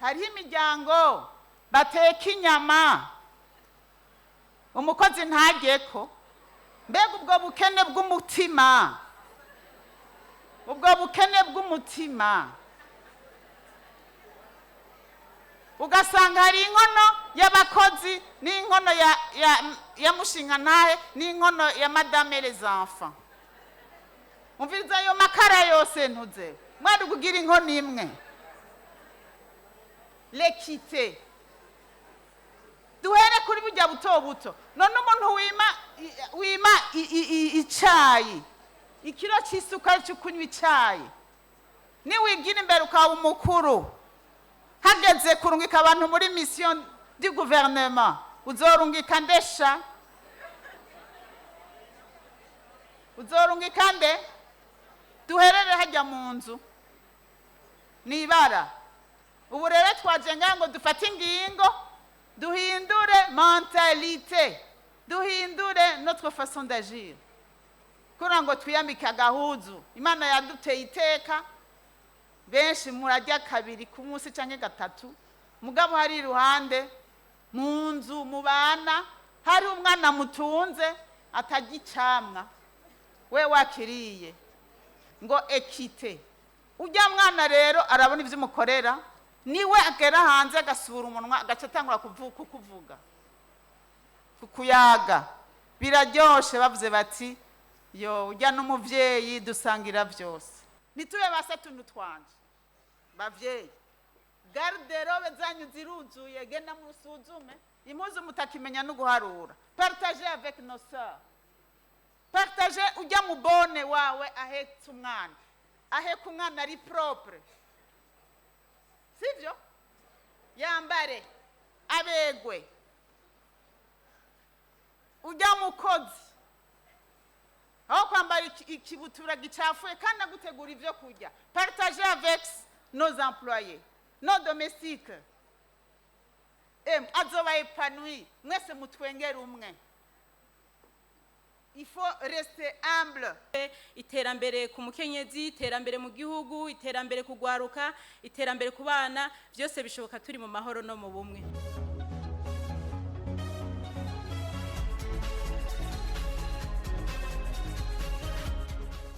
hariho imiryango bateka inyama umukozi ntageko. Mbega ubwo bukene bw'umutima, ubwo bukene bw'umutima, ugasanga hari inkono y'abakozi n'inkono ya mushinga ntahe n'inkono ya madame les enfants. Umviriza ayo makara yose ntuze mwari kugira inkono imwe. L'équité. Duhere kuri burya buto buto. None umuntu wima icayi, ikiro c'isukari cyo kunywa icayi, ni wigira imbere ukaba umukuru, hageze kurungika abantu muri mission du gouvernement, uzorungika ndesha, uzorungika nde? Duherere hajya mu nzu nibara. Ubu rero twajenga ngo dufate ingingo, duhindure mentalité, duhindure notre façon d'agir, kugira ngo twiyambike agahuzu. Imana yaduteye iteka, benshi murajya kabiri ku munsi canke gatatu, mugabo hari iruhande mu nzu mu bana hari umwana mutunze atagicamwa, we wakiriye ngo équité. Ujya mwana rero arabona ivyo mukorera, niwe agera hanze agasubura umunwa agacatangura kuvuga kukuyaga. Biraryoshe bavuze bati yo ujya n'umuvyeyi dusangira byose. Nitube basatu twanje bavyeyi, garderobe zanyu ziruzuye, genda musuzume impuzu mutakimenya no guharura. Partager avec nos sœurs, partager. Ujya mubone wawe ahetse umwana, aheka umwana ari propre, sivyo? Yambare abegwe. Ujya mukozi aho kwambara ikibutura gicafuye kandi agutegura ivyo kurya. Partager avec nos employés, nos domestiques. Azoba épanoui, mwese mutwengera umwe. Il faut rester humble. Iterambere ku mukenyezi, iterambere mu gihugu, iterambere kugwaruka, iterambere ku bana, byose bishoboka turi mu mahoro no mu bumwe.